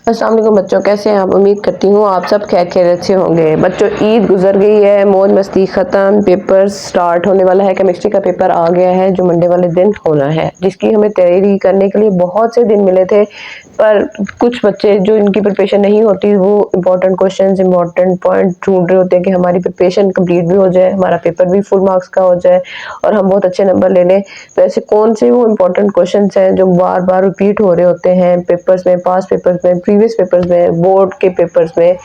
अस्सलाम वालेकुम बच्चों, कैसे हैं आप? उम्मीद करती हूँ आप सब खैरियत से होंगे। बच्चों, ईद गुजर गई है, मौज मस्ती ख़त्म, पेपर स्टार्ट होने वाला है। केमिस्ट्री का पेपर आ गया है जो मंडे वाले दिन होना है, जिसकी हमें तैयारी करने के लिए बहुत से दिन मिले थे। पर कुछ बच्चे जो इनकी प्रिपरेशन नहीं होती वो इम्पोर्टेंट क्वेश्चंस, इम्पोर्टेंट पॉइंट ढूंढ रहे होते हैं कि हमारी प्रिपरेशन कंप्लीट भी हो जाए, हमारा पेपर भी फुल मार्क्स का हो जाए और हम बहुत अच्छे नंबर ले लें। तो ऐसे कौन से वो इम्पोर्टेंट क्वेश्चंस हैं जो बार बार रिपीट हो रहे होते हैं पेपर्स में, पास पेपर्स में, प्रीवियस पेपर्स में, बोर्ड के पेपर्स में,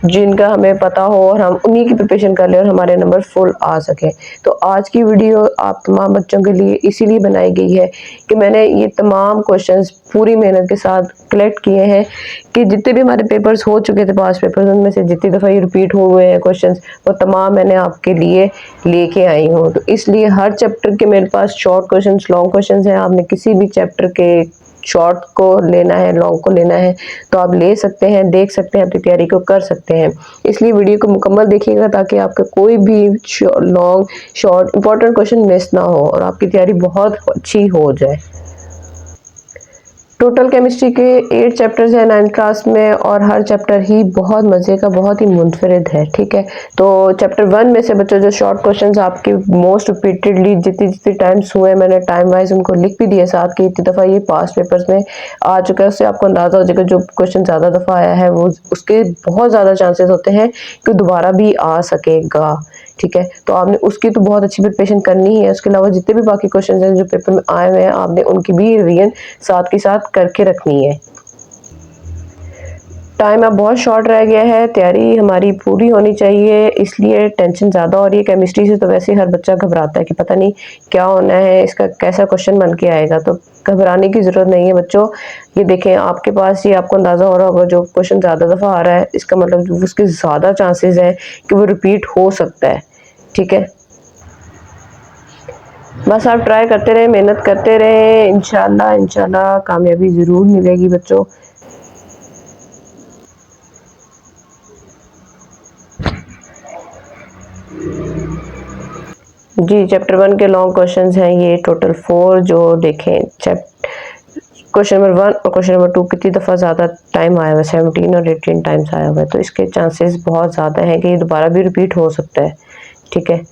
जिनका हमें पता हो और हम उन्हीं की प्रिपरेशन कर लें और हमारे नंबर फुल आ सके। तो आज की वीडियो आप तमाम बच्चों के लिए इसीलिए बनाई गई है कि मैंने ये तमाम क्वेश्चंस पूरी मेहनत के साथ कलेक्ट किए हैं कि जितने भी हमारे पेपर्स हो चुके थे, पास पेपर्स, उनमें से जितनी दफ़ा ये रिपीट हुए हैं क्वेश्चंस, वो तमाम मैंने आपके लिए लेके आई हूँ। तो इसलिए हर चैप्टर के मेरे पास शॉर्ट क्वेश्चंस, लॉन्ग क्वेश्चंस हैं। आपने किसी भी चैप्टर के शॉर्ट को लेना है, लॉन्ग को लेना है तो आप ले सकते हैं, देख सकते हैं, अपनी तैयारी को कर सकते हैं। इसलिए वीडियो को मुकम्मल देखिएगा ताकि आपका कोई भी long, short, important question miss ना हो और आपकी तैयारी बहुत अच्छी हो जाए। टोटल केमिस्ट्री के 8 चैप्टर्स हैं 9th क्लास में और हर चैप्टर ही बहुत मज़े का, बहुत ही मुनफरिद है। ठीक है, तो चैप्टर 1 में से बच्चों जो शॉर्ट क्वेश्चंस आपके मोस्ट रिपीटेडली जितनी टाइम्स हुए, मैंने टाइम वाइज उनको लिख भी दिए साथ कि इतनी दफ़ा ये पास पेपर्स में आ चुका है, उससे आपको अंदाज़ा हो जाएगा जो क्वेश्चन ज़्यादा दफ़ा आया है वो उसके बहुत ज़्यादा चांसेस होते हैं कि दोबारा भी आ सकेगा। ठीक है, तो आपने उसकी तो बहुत अच्छी प्रिपरेशन करनी ही है। उसके अलावा जितने भी बाकी क्वेश्चन हैं जो पेपर में आए हुए हैं, आपने उनकी भी रिवीजन साथ के साथ करके रखनी है। टाइम अब बहुत शॉर्ट रह गया है, तैयारी हमारी पूरी होनी चाहिए, इसलिए टेंशन ज़्यादा हो रही है। केमिस्ट्री से तो वैसे हर बच्चा घबराता है कि पता नहीं क्या होना है, इसका कैसा क्वेश्चन बन के आएगा। तो घबराने की ज़रूरत नहीं है बच्चों। ये देखें, आपके पास ये आपको अंदाज़ा हो रहा होगा जो क्वेश्चन ज़्यादा दफ़ा आ रहा है, इसका मतलब उसके ज़्यादा चांसेस हैं कि वो रिपीट हो सकता है। ठीक है, बस आप ट्राई करते रहें, मेहनत करते रहें, इंशाल्लाह कामयाबी ज़रूर मिलेगी बच्चों। जी, चैप्टर 1 के लॉन्ग क्वेश्चंस हैं ये टोटल 4 जो देखें। क्वेश्चन नंबर 1 और क्वेश्चन नंबर 2 कितनी दफ़ा ज़्यादा टाइम आया हुआ है, 17 और 18 टाइम्स आया हुआ है, तो इसके चांसेस बहुत ज़्यादा हैं कि ये दोबारा भी रिपीट हो सकता है। ठीक है,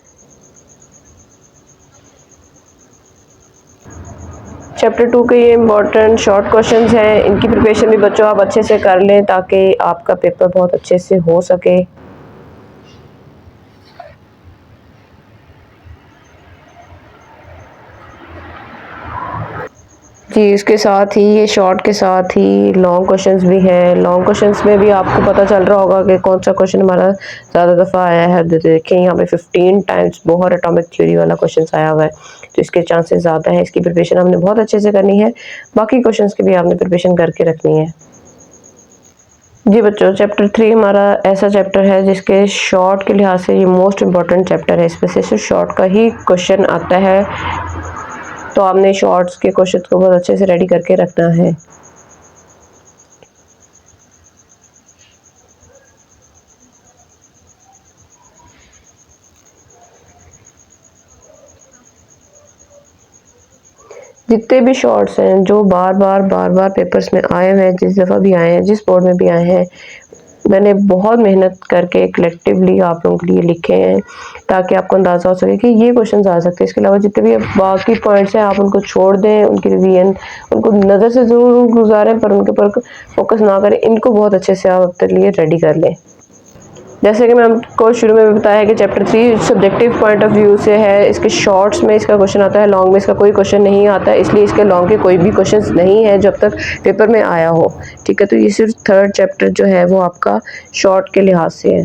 चैप्टर 2 के ये इम्पोर्टेंट शॉर्ट क्वेश्चंस हैं, इनकी प्रिपरेशन भी बच्चों आप अच्छे से कर लें ताकि आपका पेपर बहुत अच्छे से हो सके। जी, इसके साथ ही ये शॉर्ट के साथ ही लॉन्ग क्वेश्चंस भी हैं। लॉन्ग क्वेश्चंस में भी आपको पता चल रहा होगा कि कौन सा क्वेश्चन हमारा ज़्यादा दफ़ा आया है। देखिए यहाँ पे 15 टाइम्स बोहर एटॉमिक थ्योरी वाला क्वेश्चन आया हुआ है, तो इसके चांसेस ज़्यादा हैं। इसकी प्रिपरेशन हमने बहुत अच्छे से करनी है, बाकी क्वेश्चंस की भी आपने प्रिपरेशन करके रखनी है। जी बच्चों, चैप्टर 3 हमारा ऐसा चैप्टर है जिसके शॉर्ट के लिहाज से ये मोस्ट इम्पॉर्टेंट चैप्टर है। इसमें से सिर्फ शॉर्ट का ही क्वेश्चन आता है, तो आपने शॉर्ट्स के क्वेश्चन को बहुत अच्छे से रेडी करके रखना है। जितने भी शॉर्ट्स हैं जो बार बार पेपर्स में आए हुए हैं, जिस दफ़ा भी आए हैं, जिस बोर्ड में भी आए हैं, मैंने बहुत मेहनत करके कलेक्टिवली आप लोगों के लिए लिखे हैं ताकि आपको अंदाज़ा हो सके कि ये क्वेश्चन आ सकते हैं। इसके अलावा जितने भी बाकी पॉइंट्स हैं आप उनको छोड़ दें, उनकी रिवीजन उनको नज़र से ज़रूर गुजारें पर उनके ऊपर फोकस ना करें। इनको बहुत अच्छे से आप अपने लिए रेडी कर लें। जैसे कि मैं आपको शुरू में भी बताया है कि chapter 3 subjective point of view से है। इसके शॉर्ट्स में इसका क्वेश्चन आता है, लॉन्ग में इसका कोई क्वेश्चन नहीं आता है, इसलिए इसके लॉन्ग के कोई भी क्वेश्चंस नहीं है जब तक पेपर में आया हो। ठीक है, तो ये सिर्फ 3rd चैप्टर जो है वो आपका शॉर्ट के लिहाज से है।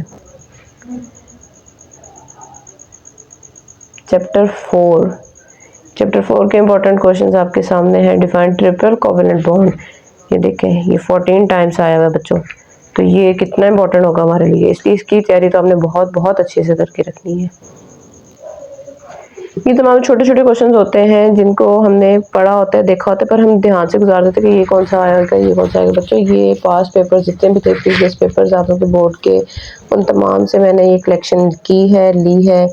चैप्टर 4 के इम्पोर्टेंट क्वेश्चन आपके सामने हैं। डिफाइन ट्रिपल कोवेलेंट बॉन्ड, ये देखें, ये 14 टाइम्स आया हुआ है बच्चों, तो ये कितना इम्पोर्टेंट होगा हमारे लिए, इसलिए इसकी तैयारी तो हमने बहुत अच्छे से करके रखनी है। ये तमाम छोटे छोटे क्वेश्चंस होते हैं जिनको हमने पढ़ा होता है, देखा होता है, पर हम ध्यान से गुजार देते हैं कि ये कौन सा आएगा, ये कौन सा आएगा। बच्चों, ये पास पेपर जितने भी थे, प्रीवियस पेपर्स आप लोगों के बोर्ड के, उन तमाम से मैंने ये कलेक्शन की है, ली है,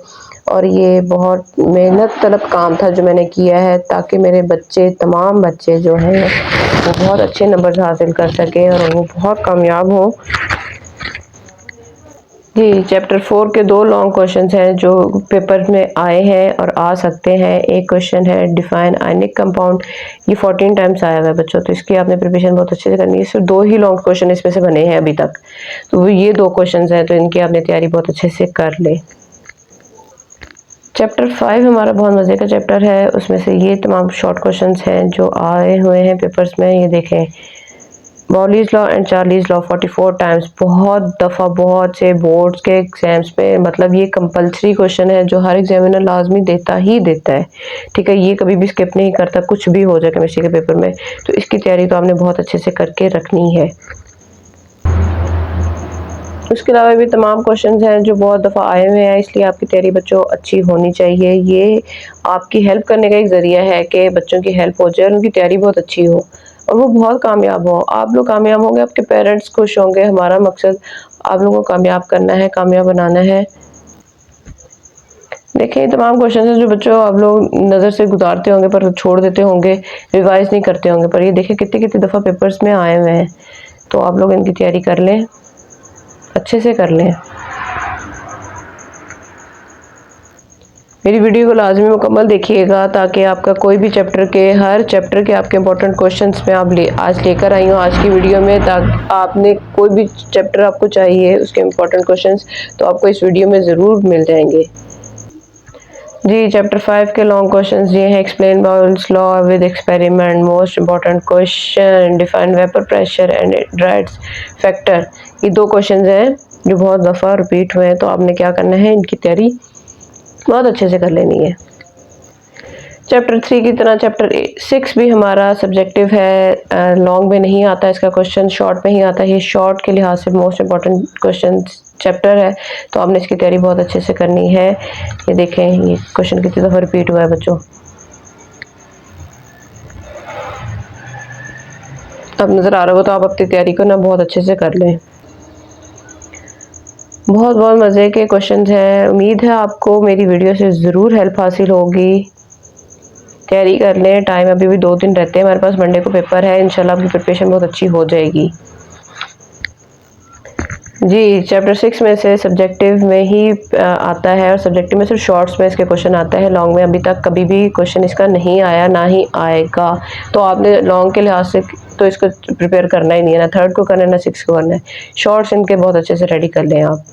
और ये बहुत मेहनत तलब काम था जो मैंने किया है ताकि मेरे बच्चे, तमाम बच्चे जो हैं वो बहुत अच्छे नंबर हासिल कर सके और वो बहुत कामयाब हो। जी, चैप्टर 4 के 2 लॉन्ग क्वेश्चंस हैं जो पेपर में आए हैं और आ सकते हैं। एक क्वेश्चन है डिफाइन आयनिक कंपाउंड, ये 14 टाइम्स आया हुआ है बच्चों, तो इसकी आपने प्रिपरेशन बहुत अच्छे से करनी है। सिर्फ 2 ही लॉन्ग क्वेश्चन इसमें से बने हैं अभी तक, तो ये 2 क्वेश्चंस हैं, तो इनकी आपने तैयारी बहुत अच्छे से कर ले। चैप्टर 5 हमारा बहुत मज़े का चैप्टर है, उसमें से ये तमाम शॉर्ट क्वेश्चंस हैं जो आए हुए हैं पेपर्स में। ये देखें, Boyle's law and Charles's law 44 times, बहुत दफ़ा बहुत से बोर्ड्स के एग्जाम्स पे, मतलब ये कंपलसरी क्वेश्चन है जो हर एग्जामिनर लाजमी देता ही देता है, ठीक है। ये कभी भी स्किप नहीं करता, कुछ भी हो जाए केमिस्ट्री के पेपर में, तो इसकी तैयारी तो आपने बहुत अच्छे से करके रखनी है। उसके अलावा भी तमाम क्वेश्चंस हैं जो बहुत दफ़ा आए हुए हैं, इसलिए आपकी तैयारी बच्चों अच्छी होनी चाहिए। ये आपकी हेल्प करने का एक ज़रिया है कि बच्चों की हेल्प हो जाए और उनकी तैयारी बहुत अच्छी हो और वो बहुत कामयाब हो। आप लोग कामयाब होंगे, आपके पेरेंट्स खुश होंगे। हमारा मकसद आप लोगों को कामयाब करना है, कामयाब बनाना है। देखिए, तमाम क्वेश्चन हैं जो बच्चों आप लोग नज़र से गुजारते होंगे पर छोड़ देते होंगे, रिवाइज़ नहीं करते होंगे, पर ये देखिए कितनी कितनी दफ़ा पेपर्स में आए हुए हैं, तो आप लोग इनकी तैयारी कर लें, अच्छे से कर लें। मेरी वीडियो को लाजमी मुकम्मल देखिएगा ताकि आपका कोई भी हर चैप्टर के आपके इंपॉर्टेंट क्वेश्चंस में आप आज लेकर आई हूँ आज की वीडियो में, ताकि आपने कोई भी चैप्टर आपको चाहिए उसके इंपॉर्टेंट क्वेश्चंस तो आपको इस वीडियो में ज़रूर मिल जाएंगे। जी, चैप्टर 5 के लॉन्ग क्वेश्चंस ये हैं, explain Boyle's law with experiment, most important question, define vapour pressure and drides factor. ये 2 क्वेश्चन हैं जो बहुत दफ़ा रिपीट हुए हैं, तो आपने क्या करना है, इनकी तैयारी बहुत अच्छे से कर लेनी है। चैप्टर 3 की तरह चैप्टर 6 भी हमारा सब्जेक्टिव है, लॉन्ग में नहीं आता इसका क्वेश्चन, शॉर्ट में ही आता है। ये शॉर्ट के लिहाज से मोस्ट इम्पॉर्टेंट क्वेश्चन चैप्टर है, तो आपने इसकी तैयारी बहुत अच्छे से करनी है। ये देखें, ये क्वेश्चन कितनी दफ़ा रिपीट हुआ है बच्चों। अब नज़र आ रहा हो तो आप अपनी तैयारी को ना बहुत अच्छे से कर लें। बहुत बहुत मज़े के क्वेश्चंस हैं, उम्मीद है आपको मेरी वीडियो से ज़रूर हेल्प हासिल होगी। तैयारी कर लें, टाइम अभी भी 2 दिन रहते हैं हमारे पास, मंडे को पेपर है, इंशाल्लाह आपकी प्रिपरेशन बहुत अच्छी हो जाएगी। जी, चैप्टर 6 में से सब्जेक्टिव में ही आता है और सब्जेक्टिव में सिर्फ शॉर्ट्स में इसके क्वेश्चन आता है, लॉन्ग में अभी तक कभी भी क्वेश्चन इसका नहीं आया, ना ही आएगा। तो आपने लॉन्ग के लिहाज से तो इसको प्रिपेयर करना ही नहीं है, ना 3rd को करना है ना 6 को करना है। शॉर्ट्स इनके बहुत अच्छे से रेडी कर लें आप।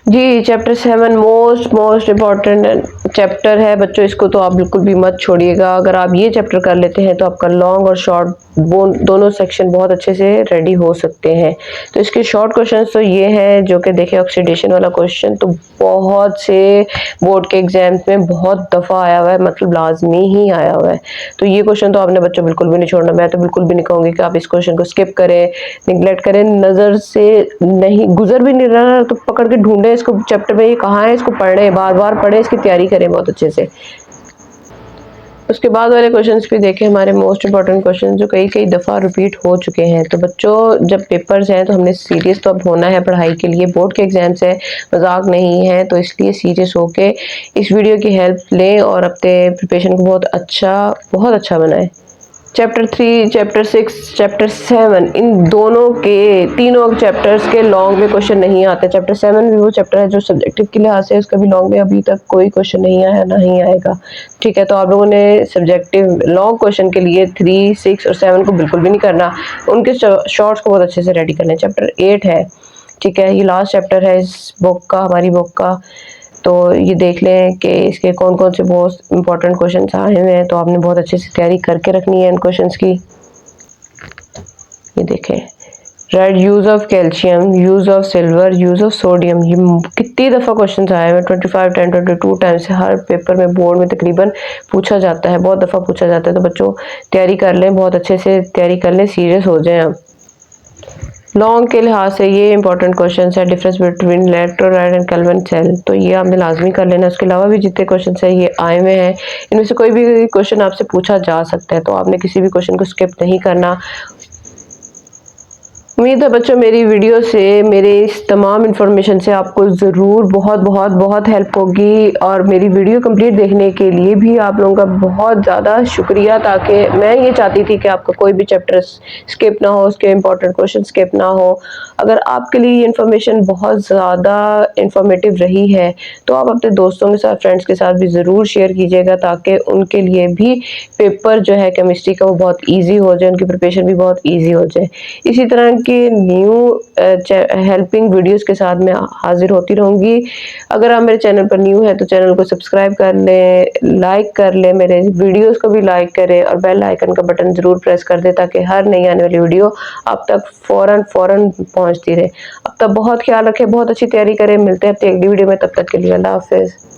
जी, चैप्टर 7 मोस्ट इम्पॉर्टेंट चैप्टर है बच्चों, इसको तो आप बिल्कुल भी मत छोड़िएगा। अगर आप ये चैप्टर कर लेते हैं तो आपका लॉन्ग और शॉर्ट दोनों सेक्शन बहुत अच्छे से रेडी हो सकते हैं। तो इसके शॉर्ट क्वेश्चंस तो ये हैं जो कि देखिए, ऑक्सीडेशन वाला क्वेश्चन तो बहुत से बोर्ड के एग्जाम्स में बहुत दफ़ा आया हुआ है, मतलब लाजमी ही आया हुआ है। तो ये क्वेश्चन तो आपने बच्चों बिल्कुल भी नहीं छोड़ना। मैं तो बिल्कुल भी नहीं कहूँगी कि आप इस क्वेश्चन को स्किप करें, निगलेक्ट करें, नज़र से नहीं गुजर भी नहीं रहा तो पकड़ के ढूंढें इसको, चैप्टर में ये कहाँ है, इसको पढ़ें, बार बार पढ़ें, इसकी तैयारी करें बहुत अच्छे से। उसके बाद वाले क्वेश्चंस भी देखें, हमारे मोस्ट इंपॉर्टेंट क्वेश्चन जो कई दफ़ा रिपीट हो चुके हैं। तो बच्चों, जब पेपर्स हैं तो हमने सीरियस तो अब होना है पढ़ाई के लिए, बोर्ड के एग्जाम्स है, मजाक नहीं है, तो इसलिए सीरियस होके इस वीडियो की हेल्प लें और अपने प्रिपरेशन को बहुत अच्छा बनाएं। चैप्टर 3, चैप्टर 6, चैप्टर 7 इन दोनों के तीनों चैप्टर्स के लॉन्ग में क्वेश्चन नहीं आते। चैप्टर 7 भी वो चैप्टर है जो सब्जेक्टिव के लिहाज से उसका भी लॉन्ग में अभी तक कोई क्वेश्चन नहीं आया, नहीं आएगा, ठीक है। तो आप लोगों ने सब्जेक्टिव लॉन्ग क्वेश्चन के लिए 3, 6 और 7 को बिल्कुल भी नहीं करना, उनके शॉर्ट्स को बहुत अच्छे से रेडी करना है। चैप्टर 8 है, ठीक है, ये लास्ट चैप्टर है इस बुक का, हमारी बुक का। तो ये देख लें कि इसके कौन कौन से बहुत इंपॉर्टेंट क्वेश्चन आए हुए हैं, तो आपने बहुत अच्छे से तैयारी करके रखनी है इन क्वेश्चंस की। ये देखें, red use of calcium, use of silver, use of sodium, ये कितनी दफ़ा क्वेश्चन आए हुए, 25, 10, 22 टाइम्स हर पेपर में बोर्ड में तकरीबन पूछा जाता है, बहुत दफ़ा पूछा जाता है। तो बच्चों तैयारी कर लें, बहुत अच्छे से तैयारी कर लें, सीरियस हो जाएं आप। लॉन्ग के लिहाज से ये इंपॉर्टेंट क्वेश्चन है, difference between electrolyte and Calvin cell, तो ये आपने लाजमी कर लेना। उसके अलावा भी जितने क्वेश्चन है ये आए हुए हैं, इनमें से कोई भी क्वेश्चन आपसे पूछा जा सकता है, तो आपने किसी भी क्वेश्चन को स्किप नहीं करना। उम्मीद है बच्चों मेरी वीडियो से, मेरे इस तमाम इन्फॉर्मेशन से आपको ज़रूर बहुत बहुत बहुत हेल्प होगी। और मेरी वीडियो कंप्लीट देखने के लिए भी आप लोगों का बहुत ज़्यादा शुक्रिया, ताकि मैं ये चाहती थी कि आपका कोई भी चैप्टर स्किप ना हो, उसके इंपॉर्टेंट क्वेश्चन स्किप ना हो। अगर आपके लिए ये इन्फॉर्मेशन बहुत ज़्यादा इंफॉर्मेटिव रही है तो आप अपने दोस्तों के साथ, फ्रेंड्स के साथ भी ज़रूर शेयर कीजिएगा, ताकि उनके लिए भी पेपर जो है केमिस्ट्री का वो बहुत ईजी हो जाए, उनकी प्रिपरेशन भी बहुत ईजी हो जाए। इसी तरह की न्यू हेल्पिंग वीडियोस के साथ मैं हाजिर होती रहूँगी। अगर आप मेरे चैनल पर न्यू है तो चैनल को सब्सक्राइब कर लें, लाइक कर लें, मेरे वीडियोस को भी लाइक करें और बेल आइकन का बटन ज़रूर प्रेस कर दें, ताकि हर नई आने वाली वीडियो आप तक फ़ौरन पहुँचती रहे। अब तक बहुत ख्याल रखें, बहुत अच्छी तैयारी करें। मिलते हैं अपनी अगली वीडियो में, तब तक के लिए अल्लाह हाफ़िज़।